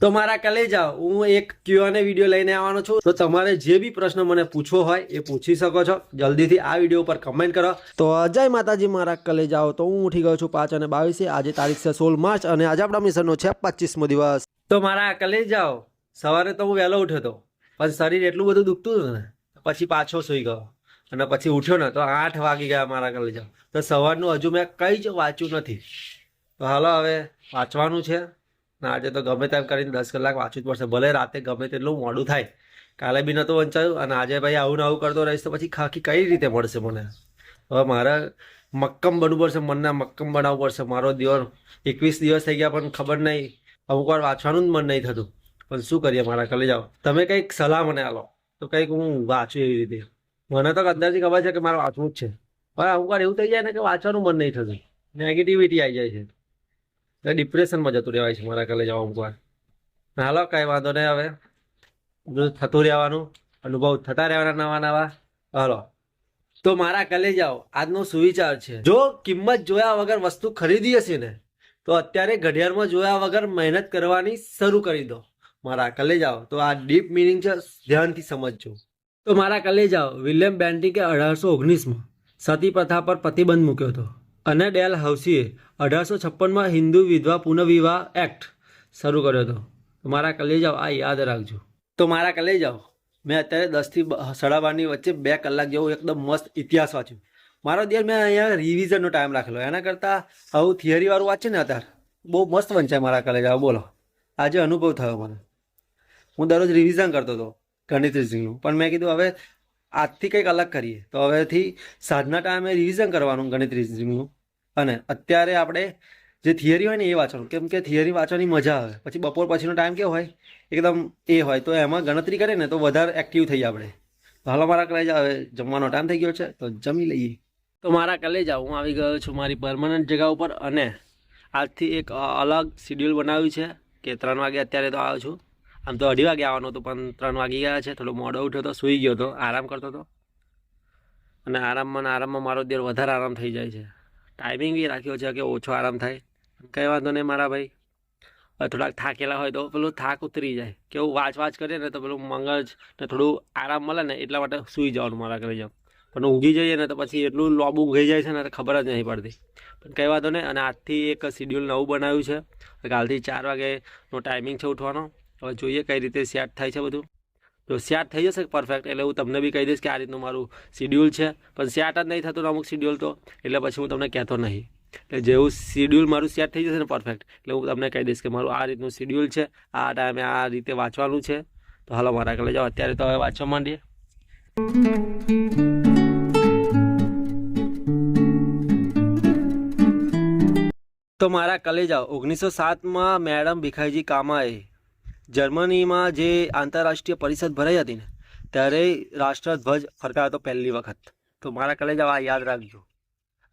તો મારા કલેજા હું એક ક્યુએનએ વિડીયો લઈને આવવાનો છું, તો તમારે જે બી પ્રશ્ન મને પૂછવો હોય એ પૂછી શકો છો. જલ્દીથી આ વિડીયો ઉપર કમેન્ટ કરો. તો જય માતાજી મારા કલેજાઓ. તો હું ઉઠી ગયો છું 5:22. આજે તારીખ છે 16 માર્ચ અને આજે આપણા મિશનનો છે 25મો દિવસ. તો મારા કલેજાઓ સવારે તો હું વહેલો ઉઠ્યો હતો, પણ શરીર એટલું બધું દુખતું હતું ને, પછી પાછો સૂઈ ગયો અને પછી ઉઠ્યો ને તો 8 વાગી ગયા મારા કલેજાઓ. તો સવારનું હજુ મેં કંઈ જ વાંચ્યું નથી. તો હાલો હવે વાંચવાનું છે ને આજે તો ગમે તેમ કરીને 10 કલાક વાંચવું જ પડશે, ભલે રાતે ગમે તેટલું મોડું થાય. કાલે બી નહોતું વંચાયું અને આજે ભાઈ આવું ને આવું કરતો રહીશ તો પછી ખાખી કઈ રીતે મળશે મને. હવે મારે મક્કમ બનવું પડશે, મનને મક્કમ બનાવવું પડશે. મારો દિવસ 21 દિવસ થઈ ગયા પણ ખબર નહીં, અમુક વાર વાંચવાનું જ મન નહીં થતું. પણ શું કરીએ મારા કલેજાઓ, તમે કંઈક સલાહ મને આલો તો કંઈક હું વાંચું એવી રીતે. મને તો અંદરથી ખબર છે કે મારે વાંચવું જ છે, પણ અમુક વાર એવું થઈ જાય ને કે વાંચવાનું મન નહીં થતું, નેગેટિવિટી આવી જાય છે, ડિપ્રેશનમાં જતું રહેવાય છે મારા કલેજાઓ અમુક વાર. હાલો કાંઈ વાંધો નહીં, હવે થતું રહેવાનું, અનુભવ થતા રહેવાના નવા નવા. હાલો તો મારા કલેજાઓ આજનો સુવિચાર છે, જો કિંમત જોયા વગર વસ્તુ ખરીદી હશે ને તો અત્યારે ઘડિયાળમાં જોયા વગર મહેનત કરવાની શરૂ કરી દો. મારા કલેજાઓ તો આ ડીપ મિનિંગ છે, ધ્યાનથી સમજજો. તો મારા કલેજાઓ વિલિયમ બેન્ટિકે 1819માં સતી પ્રથા પર પ્રતિબંધ મૂક્યો હતો અને ડેલ હાઉસીએ 1856માં હિન્દુ વિધવા પુનઃવિવાહ એક્ટ શરૂ કર્યો હતો. તો મારા કલેજાઓ આ યાદ રાખજો. તો મારા કલેજાઓ મેં અત્યારે 10 થી 12:30 વચ્ચે 2 કલાક જેવું એકદમ મસ્ત ઇતિહાસ વાંચ્યું. મારો દિવસ મેં અહીંયા રિવિઝનનો ટાઈમ રાખેલો, એના કરતાં આવું થિયરીવાળું વાંચે ને અત્યારે બહુ મસ્ત વંચાય મારા કલેજાઓ. બોલો આજે અનુભવ થયો મને. હું દરરોજ રિવિઝન કરતો હતો ગણિત રીઝનિંગનું, પણ મેં કીધું હવે આજથી કંઈક અલગ કરીએ. તો હવેથી સાંજના ટાઈમે રિવિઝન કરવાનું ગણિત રીઝનિંગનું, અને અત્યારે આપણે જે થિયરી હોય ને એ વાંચવાનું, કેમ કે થિયરી વાંચવાની મજા આવે. પછી બપોર પછીનો ટાઈમ કેવો હોય એકદમ એ હોય, તો એમાં ગણતરી કરે ને તો વધારે એક્ટિવ થઈ આપણે. તો હાલો મારા કલેજા હવે જમવાનો ટાઈમ થઈ ગયો છે તો જમી લઈએ. તો મારા કલેજા હું આવી ગયો છું મારી પરમનન્ટ જગ્યા ઉપર, અને આજથી એક અલગ શિડ્યુલ બનાવ્યું છે કે 3 વાગે અત્યારે તો આવ્યો છું. આમ તો 2:30 વાગે આવવાનું હતું પણ 3 વાગી ગયા છે. થોડો મોડો ઉઠ્યો હતો, સૂઈ ગયો હતો, આરામ કરતો હતો, અને આરામમાં મારો દેર વધારે આરામ થઈ જાય છે. ટાઈમિંગ બી રાખ્યો છે કે ઓછો આરામ થાય. કંઈ વાંધો નહીં મારા ભાઈ, થોડાક થાકેલા હોય તો પેલું થાક ઉતરી જાય, કેવું વાંચ કરીએ ને તો પેલું મગજ ને થોડું આરામ મળે ને એટલા માટે સૂઈ જવાનું મારા ઘરે જાવ. પણ ઊંઘી જઈએ ને તો પછી એટલું લોબુ ઊંઘી જાય છે ને તો ખબર જ નહીં પડતી. પણ કંઈ વાંધો નહીં. અને આજથી એક શિડ્યુલ નવું બનાવ્યું છે, કાલથી 4 વાગેનો ટાઈમિંગ છે ઉઠવાનો. હવે જોઈએ કઈ રીતે સેટ થાય છે બધું. જો સેટ થઈ જશે પરફેક્ટ એટલે હું તમને બી કહી દઈશ કે આ રીતનું મારું શિડ્યુલ છે. પણ સેટ જ નહીં થતું અમુક શિડ્યુલ તો, એટલે પછી હું તમને કહેતો નહીં. એટલે જેવું શિડ્યુલ મારું સેટ થઈ જશે ને પરફેક્ટ એટલે હું તમને કહી દઈશ કે મારું આ રીતનું શિડ્યુલ છે, આ ટાઈમે આ રીતે વાંચવાનું છે. તો હાલો મારા કલે જાઓ અત્યારે તો હવે વાંચવા માંડીએ. તો મારા કલેજાઓ 1907માં મેડમ ભીખાઈજી કામાએ જર્મનીમાં જે આંતરરાષ્ટ્રીય પરિષદ ભરાઈ હતી ને ત્યારે રાષ્ટ્રધ્વજ ફરકાયો હતો પહેલી વખત. તો મારા કલેજાઓ આ યાદ રાખજો.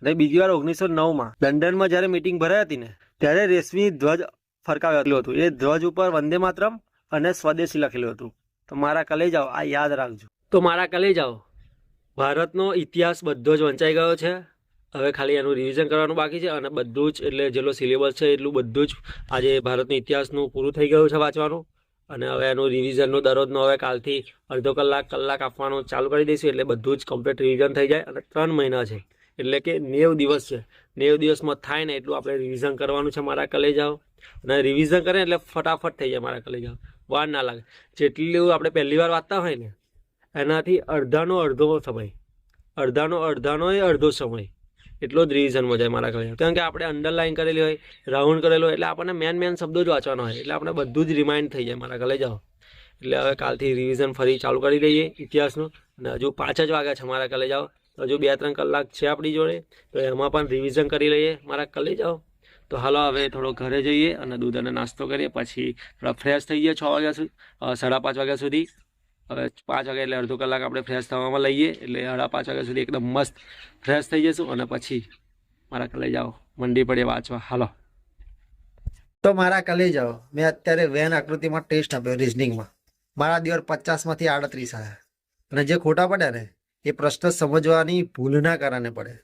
અને બીજી વાર 1909માં લંડનમાં જ્યારે મિટિંગ ભરાઈ હતી ને ત્યારે રેશમી ધ્વજ ફરકાવ્યો હતું. એ ધ્વજ ઉપર વંદે માતરમ અને સ્વદેશી લખેલું હતું. તો મારા કલેજાઓ આ યાદ રાખજો. તો મારા કલેજાઓ ભારતનો ઇતિહાસ બધો જ વંચાઈ ગયો છે. હવે ખાલી એનું રિવિઝન કરવાનું બાકી છે, અને બધું જ એટલે જેટલો સિલેબસ છે એટલું બધું જ આજે ભારતના ઇતિહાસનું પૂરું થઈ ગયું છે વાંચવાનું. અને હવે એનું રિવિઝનનું દરરોજનું હવે કાલથી અડધો કલાક આપવાનું ચાલુ કરી દઈશું, એટલે બધું જ કમ્પ્લીટ રિવિઝન થઈ જાય. અને 3 મહિના છે એટલે કે 90 દિવસ છે. 90 દિવસમાં થાય ને એટલું આપણે રિવિઝન કરવાનું છે મારા કલેજાઓ. અને રિવિઝન કરે એટલે ફટાફટ થઈ જાય મારા કલેજાઓ, વાર ના લાગે. જેટલું આપણે પહેલી વાર વાંચતા હોય ને એનાથી અડધો સમય એટલો જ રિવિઝનમાં જાય મારા કલેજાઓ. કારણ કે આપણે અંડરલાઇન કરેલી હોય, રાઉન્ડ કરેલો હોય, એટલે આપણને મેન શબ્દો જ વાંચવાના હોય, એટલે આપણે બધું જ રિમાઇન્ડ થઈ જાય મારા કલેજાઓ. એટલે હવે કાલથી રિવિઝન ફરી ચાલુ કરી દઈએ ઇતિહાસનું. અને હજુ 5 જ વાગ્યા છે મારા કલેજાઓ, હજુ 2-3 કલાક છે આપણી જોડે, તો એમાં પણ રિવિઝન કરી લઈએ મારા કલેજાઓ. તો હાલો હવે થોડો ઘરે જઈએ અને દૂધ અને નાસ્તો કરીએ, પછી થોડા ફ્રેશ થઈ જઈએ 6 વાગ્યા સુધી, 5:30 વાગ્યા સુધી. હવે 5 વાગે એટલે અડધો કલાક આપણે ફ્રેશ થવામાં લઈએ, એટલે 5:30 વાગ્યા સુધી એકદમ મસ્ત ફ્રેશ થઈ જઈશું. અને પછી મારા કલેજાઓ મંડી પડે વાંચવા. હાલો તો મારા કલેજાઓ મેં અત્યારે વેન આકૃતિમાં ટેસ્ટ આપ્યો રિઝનિંગમાં. મારા દિવસ 50માંથી 38 આવ્યા. અને જે ખોટા પડ્યા ને એ પ્રશ્ન સમજવાની ભૂલના કારણે પડે,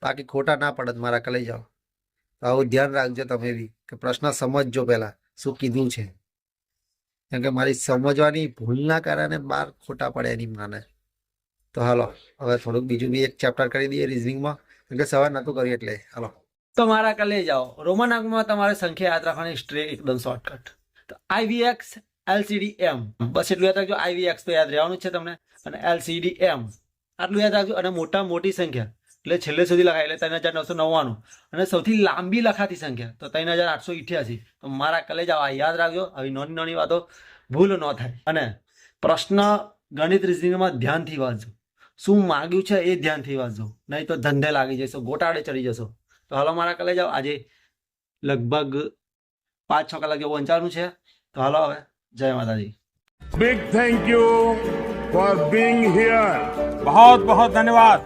બાકી ખોટા ના પડે મારા કલેજાઓ. તો આવું ધ્યાન રાખજો તમે બી કે પ્રશ્ન સમજજો પહેલાં શું કીધું છે. કેમ કે મારી સમજવાની ભૂલના કારણે 12 ખોટા પડે એની માને. તો હાલો હવે થોડુંક બીજું બી એક ચેપ્ટર કરી દઈએ રિઝનિંગમાં, કેમ કે સવાર નહોતું કર્યું એટલે. હાલો તો મારા કલે જાઓ. રોમન અંકમાં તમારે સંખ્યા યાદ રાખવાની સ્ટ્રેટ એકદમ શોર્ટકટ. તો IVX LCD M, બસ એટલું યાદ રાખજો. IVX તો યાદ રહેવાનું જ છે તમને, અને LCD M આટલું યાદ રાખજો. અને મોટી સંખ્યા એટલે છેલ્લે સુધી લખાય એટલે 3999, અને સૌથી લાંબી લખાતી સંખ્યા તો 3888. તો મારા કલે જાઓ, આ યાદ રાખજો. આવી નાની વાતો ભૂલ ન થાય. અને પ્રશ્ન ગણિત રિઝનિંગમાં ધ્યાનથી વાંચજો. શું માગ્યું છે એ ધ્યાનથી વાંચજો, નહીં તો ધંધે લાગી જશો, ગોટાળે ચડી જશો. તો હાલો મારા કલે જાઓ. આજે લગભગ 5-6 કલાક જેવું વંચાવાનું છે. તો હાલો હવે જય માતાજી. Big thank you for being here. बहुत बहुत धन्यवाद.